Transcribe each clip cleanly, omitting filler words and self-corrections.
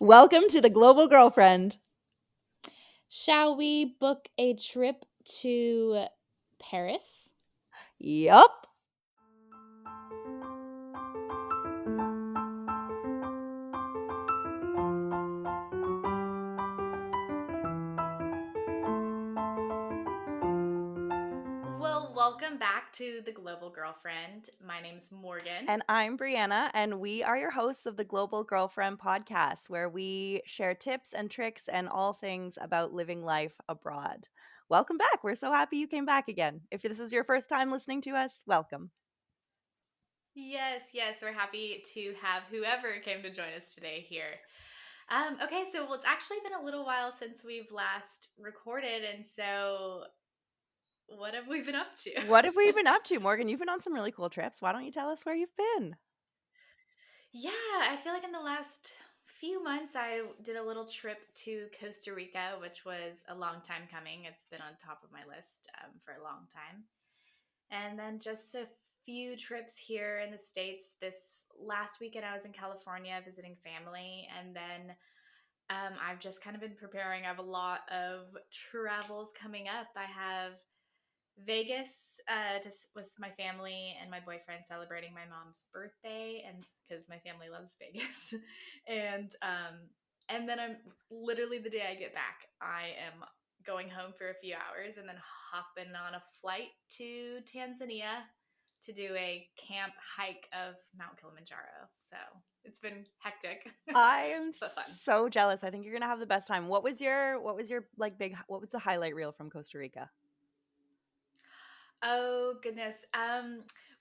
Welcome to the Global Girlfriend. Shall we book a trip to Paris? Yup. Well, welcome back to the Global Girlfriend. My name's Morgan. And I'm Brianna, and we are your hosts of the Global Girlfriend podcast, where we share tips and tricks and all things about living life abroad. Welcome back. We're so happy you came back again. If this is your first time listening to us, welcome. Yes, we're happy to have whoever came to join us today here. Okay, so it's actually been a little while since we've last recorded, and so what have we been up to? What have we been up to, Morgan? You've been on some really cool trips. Why don't you tell us where you've been? Yeah, I feel like in the last few months I did a little trip to Costa Rica, which was a long time coming. It's been on top of my list for a long time. And then just a few trips here in the States. This last weekend, I was in California visiting family. And then I've just kind of been preparing. I have a lot of travels coming up. I have Vegas was my family and my boyfriend celebrating my mom's birthday, and because my family loves Vegas, and then I'm literally the day I get back, I am going home for a few hours and then hopping on a flight to Tanzania to do a camp hike of Mount Kilimanjaro. So it's been hectic, I am but fun. so jealous. I think you're gonna have the best time. What was your like big what was the highlight reel from Costa Rica? Oh goodness.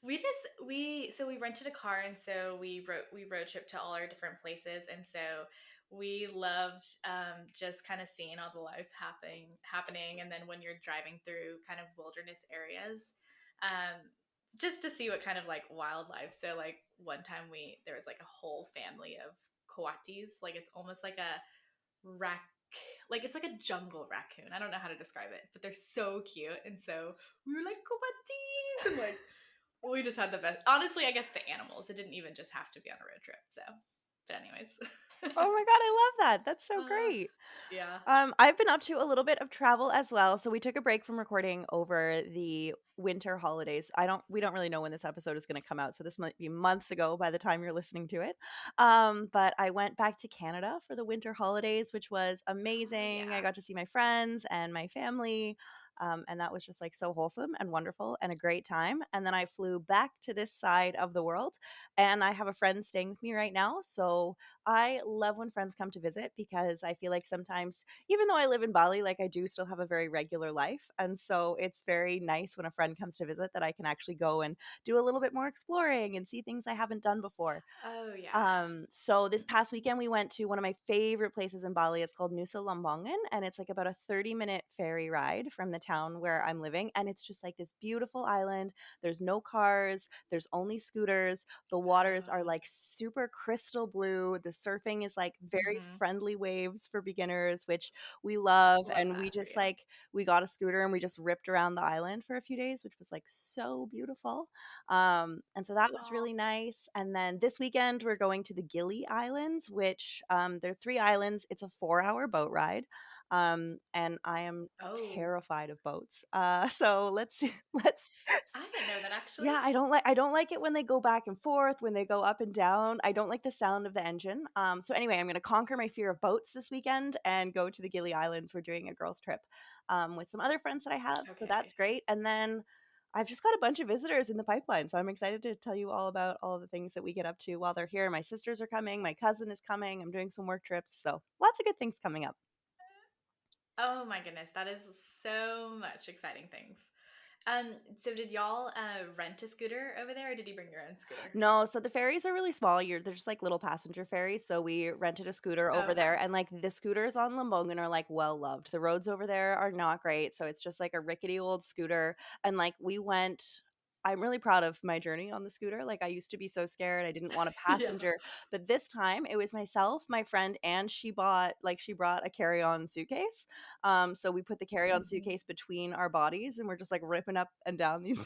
We rented a car, and so we road trip to all our different places, and so we loved just kind of seeing all the life happening, and then when you're driving through kind of wilderness areas, um, just to see what kind of like wildlife. So like one time there was like a whole family of coatis, like it's almost like a rac like it's like a jungle raccoon. I don't know how to describe it, but they're so cute. And so we were like coatis and like we just had the best. Honestly, I guess the animals. It didn't even just have to be on a road trip. So, but anyways. Oh my god, I love that. That's so uh, great. yeah. I've been up to a little bit of travel as well. So we took a break from recording over the winter holidays. We don't really know when this episode is going to come out, so this might be months ago by the time you're listening to it. But I went back to Canada for the winter holidays, which was Oh amazing. I yeah. got to see my friends and my family. And that was just like so wholesome and wonderful and a great time. And then I flew back to this side of the world, and I have a friend staying with me right now. So I love when friends come to visit because I feel like sometimes, even though I live in Bali, like I do still have a very regular life. And so it's very nice when a friend comes to visit that I can actually go and do a little bit more exploring and see things I haven't done before. Oh yeah. So this past weekend we went to one of my favorite places in Bali. It's called Nusa Lembongan, and it's like about a 30-minute ferry ride from the town where I'm living. And it's just like this beautiful island. There's no cars, there's only scooters. The waters are Oh. like super crystal blue. The surfing is like very Mm-hmm. friendly waves for beginners, which we love. Love And we that for just you. like we got a scooter and we just ripped around the island for a few days, which was like so beautiful. And so that was Oh. really nice. And then this weekend, we're going to the Gili Islands, which there are 3 islands. It's a 4-hour boat ride. And I am Oh. terrified of boats. So let's see. Let I didn't know that actually. Yeah, I don't like it when they go back and forth, when they go up and down. I don't like the sound of the engine. So anyway, I'm going to conquer my fear of boats this weekend and go to the Gili Islands. We're doing a girls trip with some other friends that I have, so that's Okay. great. And then I've just got a bunch of visitors in the pipeline, so I'm excited to tell you all about all of the things that we get up to while they're here. My sisters are coming, my cousin is coming. I'm doing some work trips, so lots of good things coming up. Oh my goodness, that is so much exciting things. So did y'all rent a scooter over there, or did you bring your own scooter? No, so the ferries are really small. They're just like little passenger ferries. So we rented a scooter over Okay. there, and like the scooters on Lambongan are like well loved. The roads over there are not great, so it's just like a rickety old scooter. And like we went. I'm really proud of my journey on the scooter. Like I used to be so scared. I didn't want a Yeah. passenger, but this time it was myself, my friend, and she brought a carry-on suitcase. So we put the carry-on Mhm. suitcase between our bodies, and we're just like ripping up and down these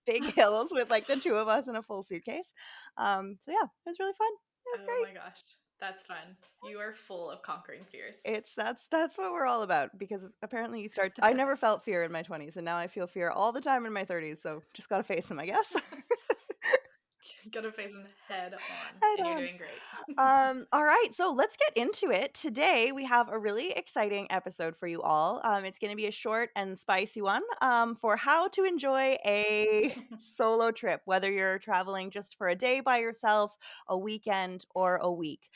big hills with like the two of us in a full suitcase. So yeah, it was really fun. It was Oh great. my gosh. That's fun. You are full of conquering fears. That's what we're all about because apparently you start I never felt fear in my 20s and now I feel fear all the time in my 30s, so just got to face them, I guess. Gotta face them head on, Head and you're on. doing great. All right, so let's get into it. Today we have a really exciting episode for you all. It's going to be a short and spicy one for how to enjoy a solo trip, whether you're traveling just for a day by yourself, a weekend, or a week.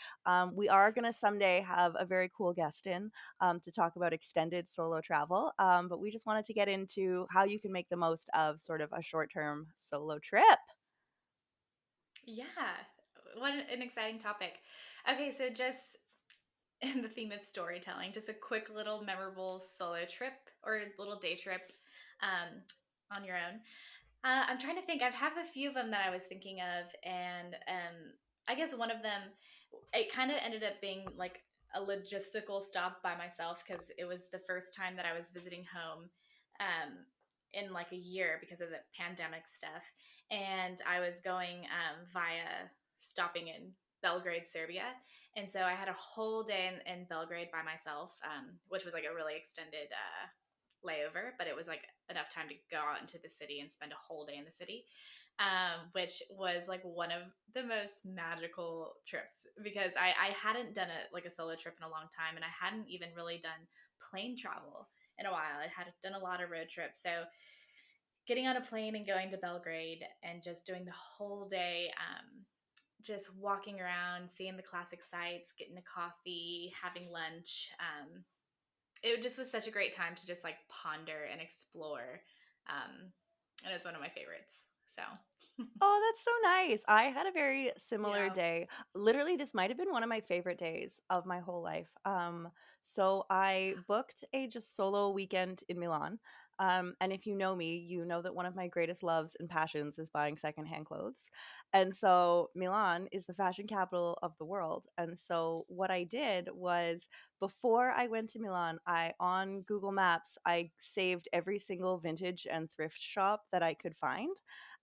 We are going to someday have a very cool guest in to talk about extended solo travel, but we just wanted to get into how you can make the most of sort of a short-term solo trip. Yeah. What an exciting topic. Okay, so just in the theme of storytelling, just a quick little memorable solo trip or little day trip um, on your own. I'm trying to think. I have a few of them that I was thinking of, and I guess one of them, it kind of ended up being like a logistical stop by myself because it was the first time that I was visiting home um, in like a year because of the pandemic stuff, and I was going via stopping in Belgrade, Serbia, and so I had a whole day in Belgrade by myself, which was like a really extended layover, but it was like enough time to go out into the city and spend a whole day in the city, which was like one of the most magical trips because I hadn't done a solo trip in a long time, and I hadn't even really done plane travel in a while. I had done a lot of road trips, so getting on a plane and going to Belgrade and just doing the whole day. Just walking around, seeing the classic sights, getting a coffee, having lunch. It just was such a great time to just like ponder and explore. And it's one of my favorites. So, Oh, that's so nice. I had a very similar yeah. day. Literally, this might have been one of my favorite days of my whole life. So I booked a just solo weekend in Milan. And if you know me, you know that one of my greatest loves and passions is buying secondhand clothes. And so Milan is the fashion capital of the world. And so what I did was before I went to Milan, I on Google Maps, I saved every single vintage and thrift shop that I could find,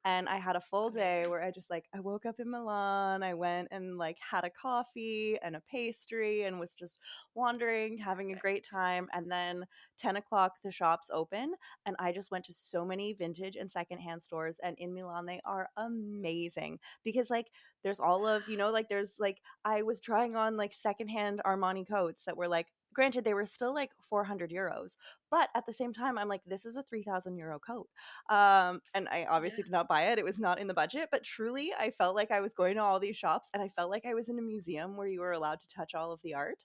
and I had a full day Amazing. where I woke up in Milan, I went and like had a coffee and a pastry and was just wandering, having a great Perfect. time. And then 10 o'clock, the shops open. And I just went to so many vintage and secondhand stores. And in Milan, they are amazing because like there's all of, like there's like, I was trying on like secondhand Armani coats that were like, granted, they were still like 400 euros. But at the same time, I'm like, this is a 3,000 euro coat. And I Yeah. obviously did not buy it. It was not in the budget, but truly I felt like I was going to all these shops and I felt like I was in a museum where you were allowed to touch all of the art.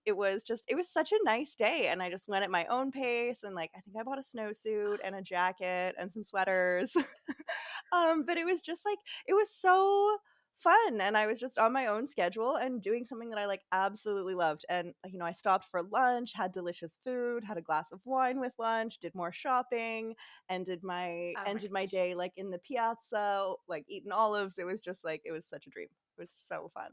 It was such a nice day. And I just went at my own pace. And like, I think I bought a snowsuit and a jacket and some sweaters. But it was just like, it was so fun, and I was just on my own schedule and doing something that I like absolutely loved. And I stopped for lunch, had delicious food, had a glass of wine with lunch, did more shopping, ended my Oh my ended my gosh. day like in the piazza, like eating olives. It was just like it was such a dream. It was so fun.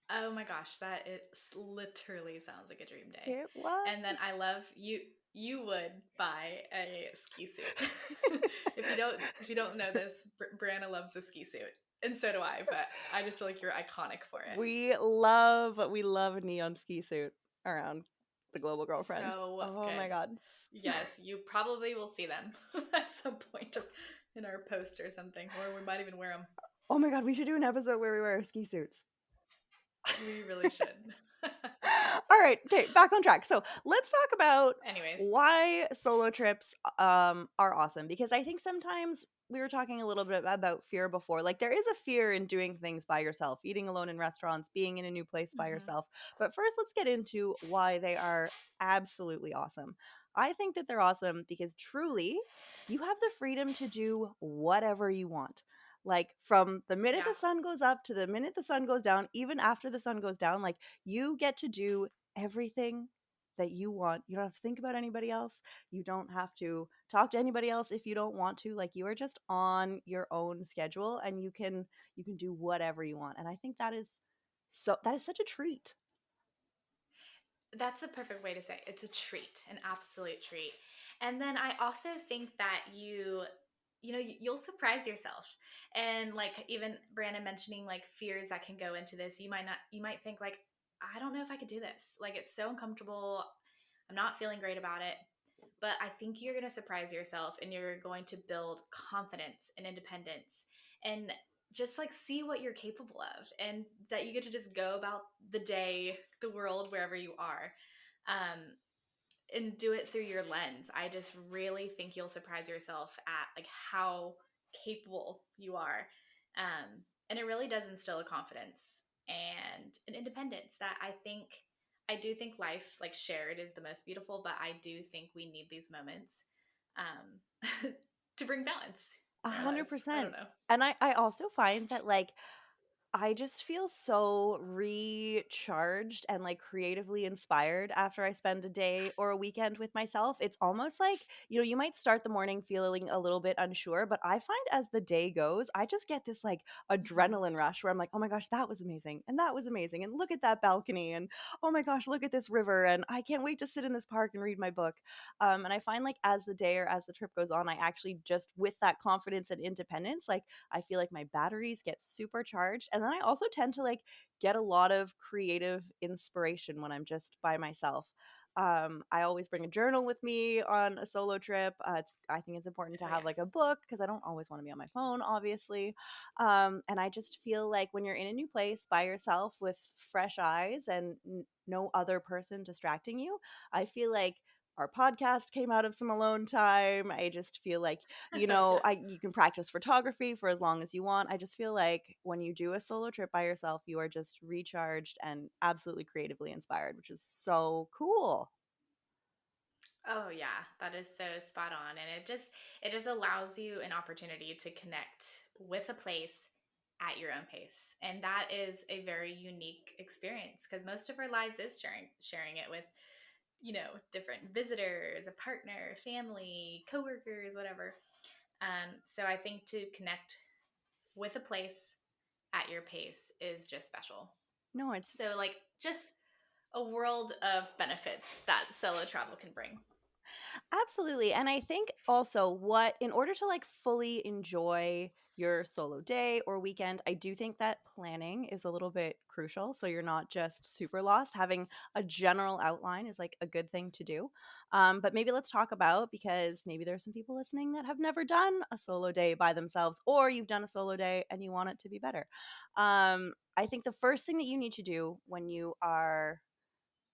Oh my gosh, that is literally sounds like a dream day. It was. And then I love you. You would buy a ski suit. If you don't know this, Brianna loves a ski suit, and so do I. But I just feel like you're iconic for it. We love a neon ski suit around the global girlfriend. So Oh my good. god. Yes, you probably will see them at some point in our post or something, or we might even wear them. Oh my god, we should do an episode where we wear ski suits. We really should. All right, okay, back on track. So let's talk about Anyways, why solo trips are awesome, because I think sometimes we were talking a little bit about fear before. Like there is a fear in doing things by yourself, eating alone in restaurants, being in a new place by hmm yourself. But first, let's get into why they are absolutely awesome. I think that they're awesome because truly you have the freedom to do whatever you want. Like from the minute yeah. the sun goes up to the minute the sun goes down, even after the sun goes down, like you get to do everything that you want. You don't have to think about anybody else. You don't have to talk to anybody else if you don't want to. Like you are just on your own schedule and you can do whatever you want. And I think that is such a treat. That's a perfect way to say it. It's a treat, an absolute treat. And then I also think that you'll surprise yourself. And like even Brianna mentioning like fears that can go into this, you might think like, I don't know if I could do this. Like it's so uncomfortable. I'm not feeling great about it. But I think you're going to surprise yourself and you're going to build confidence and independence and just like see what you're capable of, and that you get to just go about the day, the world, wherever you are. Um, and do it through your lens. I just really think you'll surprise yourself at like how capable you are. And it really does instill a confidence and an independence that I do think life like shared is the most beautiful, but I do think we need these moments um, to bring balance A in our hundred lives. I don't percent. know. And I also find that like I just feel so recharged and like creatively inspired after I spend a day or a weekend with myself. It's almost like, you might start the morning feeling a little bit unsure, but I find as the day goes, I just get this like Mhm. adrenaline rush where I'm like, oh my gosh, that was amazing. And that was amazing. And look at that balcony. And oh my gosh, look at this river. And I can't wait to sit in this park and read my book. And I find like as the day or as the trip goes on, I actually just with that confidence and independence, like I feel like my batteries get supercharged. And then I also tend to like get a lot of creative inspiration when I'm just by myself. I always bring a journal with me on a solo trip. I think it's important to Oh have yeah. like a book because I don't always want to be on my phone, obviously. And I just feel like when you're in a new place by yourself with fresh eyes and no other person distracting you, I feel like our podcast came out of some alone time. I just feel like Oh yeah. you can practice photography for as long as you want. I just feel like when you do a solo trip by yourself, you are just recharged and absolutely creatively inspired, which is so cool. Oh yeah, that is so spot on, and it just allows you an opportunity to connect with a place at your own pace. And that is a very unique experience because most of our lives is sharing it with, different visitors, a partner, family, coworkers, whatever. So I think to connect with a place at your pace is just special. No, it's So like just a world of benefits that solo travel can bring. absolutely. And I think also what, in order to like fully enjoy your solo day or weekend, I do think that planning is a little bit crucial. So you're not just super lost. Having a general outline is like a good thing to do. But maybe let's talk about, because maybe there's some people listening that have never done a solo day by themselves, or you've done a solo day and you want it to be better. I think the first thing that you need to do when you are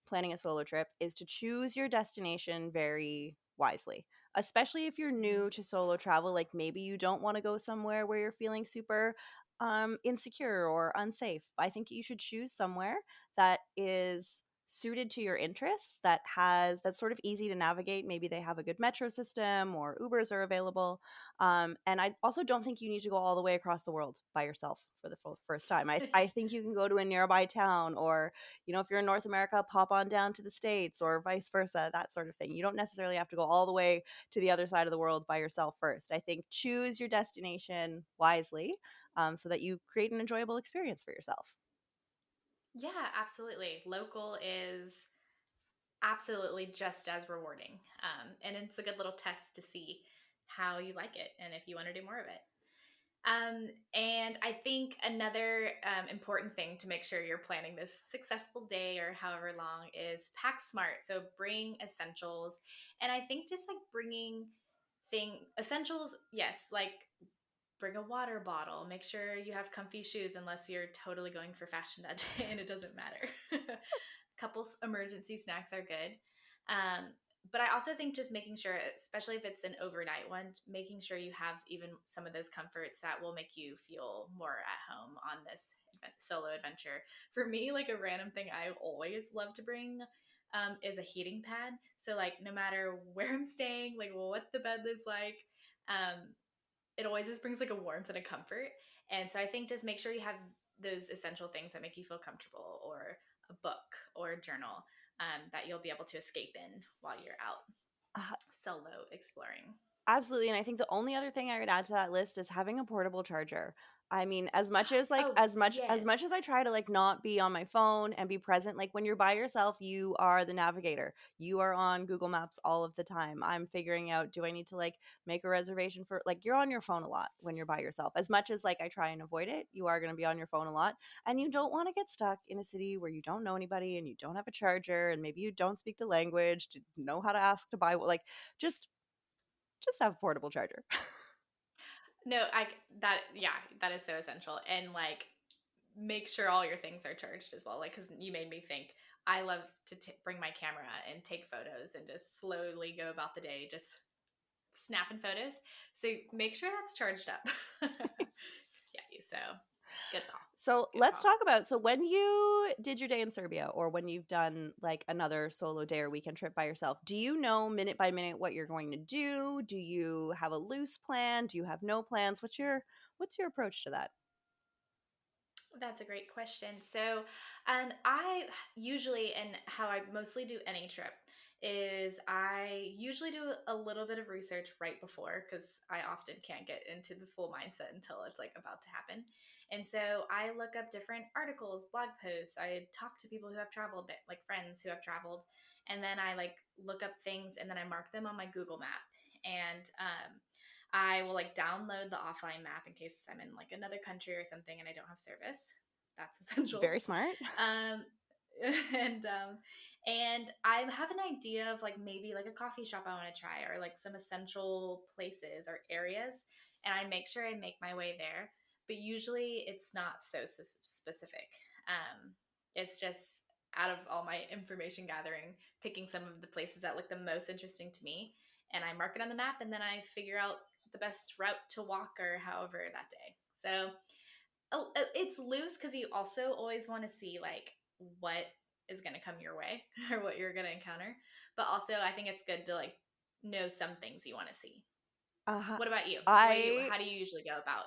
planning a solo trip is to choose your destination very wisely, especially if you're new to solo travel. Like maybe you don't want to go somewhere where you're feeling super insecure or unsafe. I think you should choose somewhere that is suited to your interests, that's sort of easy to navigate. Maybe they have a good metro system or Ubers are available. And I also don't think you need to go all the way across the world by yourself for the first time. I think you can go to a nearby town, or if you're in North America, pop on down to the States or vice versa, that sort of thing. You don't necessarily have to go all the way to the other side of the world by yourself first. I think choose your destination wisely, so that you create an enjoyable experience for yourself. Yeah, absolutely. Local is absolutely just as rewarding. And it's a good little test to see how you like it and if you want to do more of it. And I think another important thing to make sure you're planning this successful day or however long is pack smart. So bring essentials. And I think just like bringing essentials, yes, like bring a water bottle. Make sure you have comfy shoes unless you're totally going for fashion that day and it doesn't matter. Couple emergency snacks are good. Um, but I also think just making sure, especially if it's an overnight one, making sure you have even some of those comforts that will make you feel more at home on this solo adventure. For me, like a random thing I always love to bring is a heating pad. So like no matter where I'm staying, like what the bed is like, um, it always just brings like a warmth and a comfort. And so I think just make sure you have those essential things that make you feel comfortable, or a book or a journal that you'll be able to escape in while you're out Uh, solo exploring. Absolutely. And I think the only other thing I would add to that list is having a portable charger. I mean, as much as like Oh, as much yes. as I try to like not be on my phone and be present, like when you're by yourself, you are the navigator. You are on Google Maps all of the time. I'm figuring out, do I need to like make a reservation for, like, you're on your phone a lot when you're by yourself. As much as like I try and avoid it, you are going to be on your phone a lot, and you don't want to get stuck in a city where you don't know anybody and you don't have a charger and maybe you don't speak the language to know how to ask to buy, like, just just have a portable charger. No, that yeah, that is so essential. And like make sure all your things are charged as well. Like cuz you made me think I love to bring my camera and take photos and just slowly go about the day just snapping photos. So make sure that's charged up. Yeah, so good call. So Good let's call. talk about, so when you did your day in Serbia, or when you've done like another solo day or weekend trip by yourself, do you know minute by minute what you're going to do? Do you have a loose plan? Do you have no plans? What's your approach to that? That's a great question. So, I usually, and how I mostly do any trip, is I usually do a little bit of research right before because I often can't get into the full mindset until it's like about to happen. And so I look up different articles, blog posts. I talk to people who have traveled, like friends who have traveled, and then I like look up things and then I mark them on my Google map. And I will like download the offline map in case I'm in like another country or something and I don't have service. That's essential. Very smart. Um, and and I have an idea of like maybe like a coffee shop I want to try or like some essential places or areas, and I make sure I make my way there. But usually it's not so specific. It's just out of all my information gathering, picking some of the places that look the most interesting to me, and I mark it on the map, and then I figure out the best route to walk or however that day. So it's loose because you also always want to see like what is going to come your way or what you're going to encounter. But also, I think it's good to like know some things you want to see. Uh-huh. What about you? I How do you usually go about?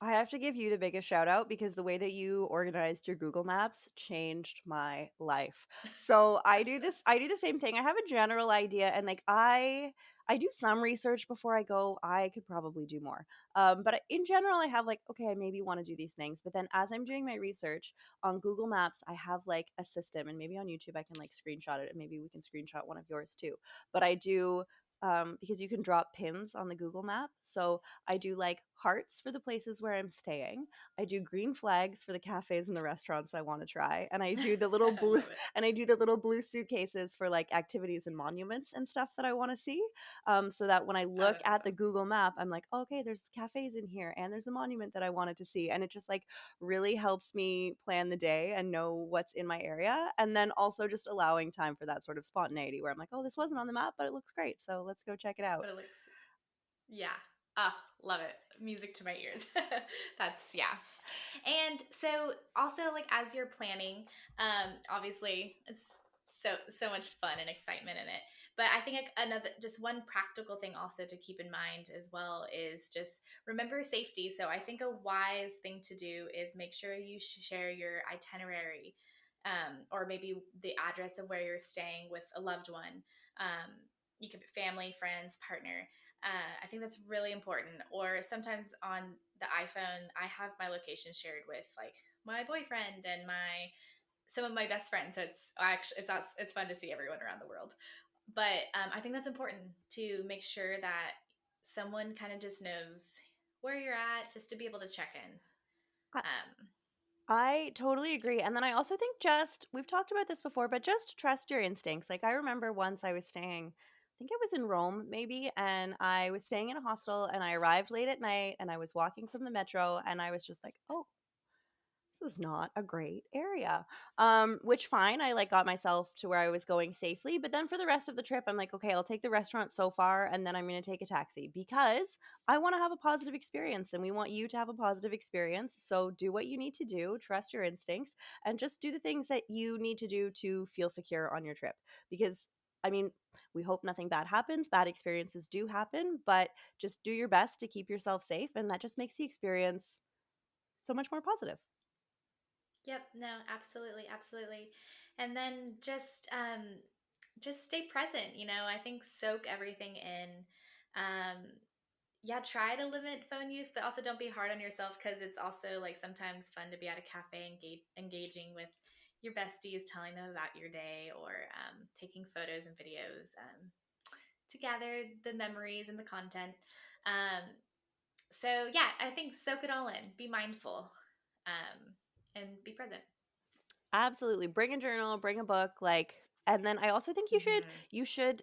I have to give you the biggest shout out because the way that you organized your Google Maps changed my life. So I do the same thing. I have a general idea, and like I do some research before I go. I could probably do more. But in general, I have like, okay, I maybe want to do these things. But then as I'm doing my research on Google Maps, I have like a system, and maybe on YouTube I can like screenshot it, and maybe we can screenshot one of yours too. But I do, because you can drop pins on the Google map. So I do like hearts for the places where I'm staying. I do green flags for the cafes and the restaurants I want to try. And I do the little I blue love it. and I do the little blue suitcases for like activities and monuments and stuff that I want to see. So that when I Oh, look that's at the awesome. Google map, I'm like, oh, okay, there's cafes in here and there's a monument that I wanted to see. And it just like really helps me plan the day and know what's in my area. And then also just allowing time for that sort of spontaneity where I'm like, oh, this wasn't on the map, but it looks great. So let's go check it out. But it looks, yeah. Ah, love it. Music to my ears. That's yeah. And so also like as you're planning, obviously it's so much fun and excitement in it. But I think like another just one practical thing also to keep in mind as well is just remember safety. So I think a wise thing to do is make sure you share your itinerary, or maybe the address of where you're staying with a loved one. Um, you could be family, friends, partner. I think that's really important. Or sometimes on the iPhone, I have my location shared with like my boyfriend and my some of my best friends. So it's actually it's fun to see everyone around the world. But I think that's important to make sure that someone kind of just knows where you're at, just to be able to check in. Um, I totally agree. And then I also think, just, we've talked about this before, but just trust your instincts. Like I remember once I was staying, I think I was in Rome maybe, and I was staying in a hostel and I arrived late at night and I was walking from the metro and I was just like, oh, this is not a great area. Which fine, I like got myself to where I was going safely. But then for the rest of the trip, I'm like, okay, I'll take the restaurant so far and then I'm going to take a taxi because I want to have a positive experience and we want you to have a positive experience. So do what you need to do, trust your instincts, and just do the things that you need to do to feel secure on your trip. Because I mean, we hope nothing bad happens. Bad experiences do happen, but just do your best to keep yourself safe. And that just makes the experience so much more positive. yep, no, absolutely, absolutely. And then just stay present. I think soak everything in. Um, yeah, try to limit phone use, but also don't be hard on yourself, because it's also like sometimes fun to be at a cafe engaging with your besties, telling them about your day, or taking photos and videos to gather the memories and the content. Um, so yeah, I think soak it all in, be mindful, and be present. Absolutely. Bring a journal, bring a book, like, and then I also think Hmm. you should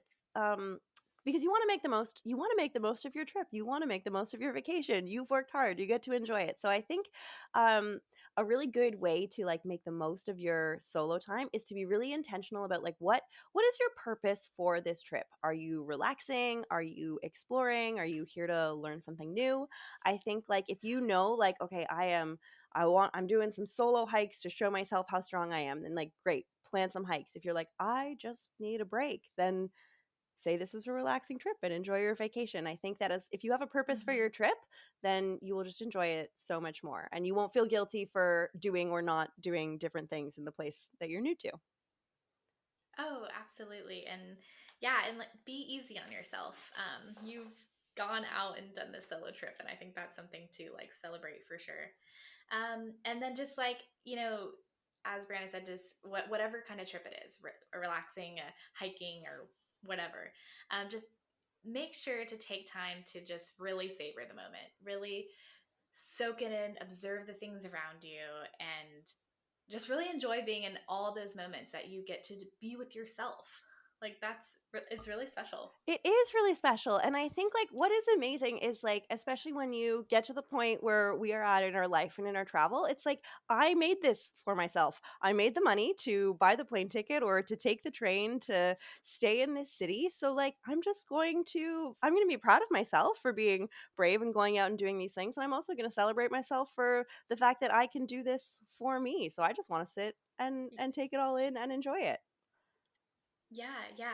because you want to make the most of your trip. You want to make the most of your vacation. You've worked hard. You get to enjoy it. So I think um a really good way to like make the most of your solo time is to be really intentional about like what is your purpose for this trip? Are you relaxing? Are you exploring? Are you here to learn something new? I think like if you know like okay, I'm doing some solo hikes to show myself how strong I am. Then like great, plan some hikes. If you're like I just need a break, then say this is a relaxing trip and enjoy your vacation. I think that is if you have a purpose for your Hmm. trip, then you will just enjoy it so much more and you won't feel guilty for doing or not doing different things in the place that you're new to. Oh, absolutely. And yeah, and like, be easy on yourself. You've gone out and done this solo trip, and I think that's something to like celebrate for sure. And then just like, as Brianna said, just whatever kind of trip it is, relaxing, hiking, or whatever, just make sure to take time to just really savor the moment, really soak it in, observe the things around you, and just really enjoy being in all those moments that you get to be with yourself. Like it's really special. It is really special. And I think like what is amazing is like, especially when you get to the point where we are at in our life and in our travel, it's like I made this for myself. I made the money to buy the plane ticket or to take the train to stay in this city. So like I'm going to be proud of myself for being brave and going out and doing these things. And I'm also going to celebrate myself for the fact that I can do this for me. So I just want to sit and take it all in and enjoy it. Yeah, yeah.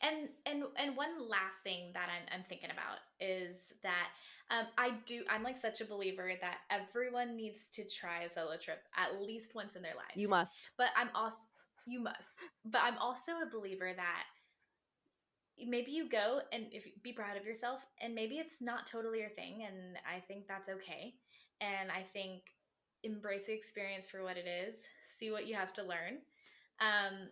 And one last thing that I'm thinking about is that I'm like such a believer that everyone needs to try a solo trip at least once in their You life. must. But I'm also You must. But I'm also a believer that maybe you go and if be proud of yourself, and maybe it's not totally your thing, and I think that's okay. And I think embrace the experience for what it is, see what you have to learn. um,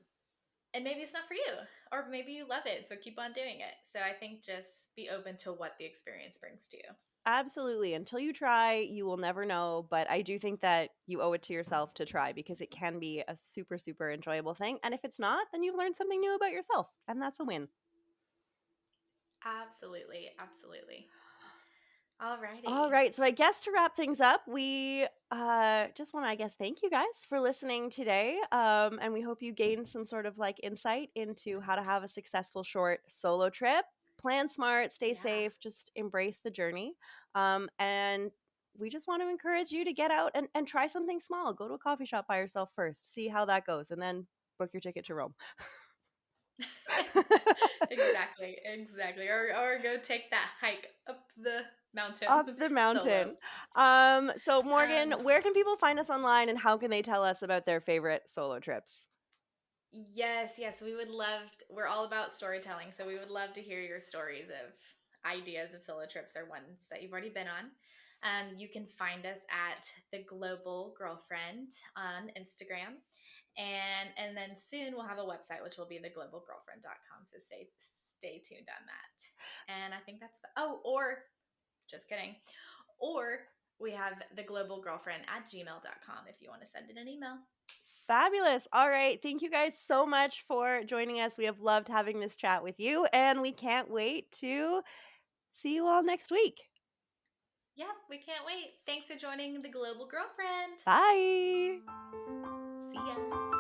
and maybe it's not for you, or maybe you love it, so keep on doing it. So I think just be open to what the experience brings to you. Absolutely. Until you try, you will never know. But I do think that you owe it to yourself to try because it can be a super, super enjoyable thing. And if it's not, then you've learned something new about yourself. And that's a win. Absolutely, absolutely. All Alrighty. right. So I guess to wrap things up, we just want to, I guess, thank you guys for listening today. And we hope you gained some sort of like insight into how to have a successful short solo trip. Plan smart, stay Yeah. safe, just embrace the journey. And we just want to encourage you to get out and try something small. Go to a coffee shop by yourself first, see how that goes, and then book your ticket to Rome. Exactly, exactly. Or go take that hike up the mountain Up the solo. mountain. So Morgan, Um, where can people find us online and how can they tell us about their favorite solo trips? yes, yes, we would love we're all about storytelling, so we would love to hear your stories of ideas of solo trips or ones that you've already been on. You can find us at the Global Girlfriend on Instagram. And then soon we'll have a website, which will be theglobalgirlfriend.com. So stay tuned on that. And I think or just kidding. Or we have theglobalgirlfriend@gmail.com if you want to send in an email. Fabulous. All right. Thank you guys so much for joining us. We have loved having this chat with you, and we can't wait to see you all next week. Yeah, we can't wait. Thanks for joining the Global Girlfriend. Bye. See ya.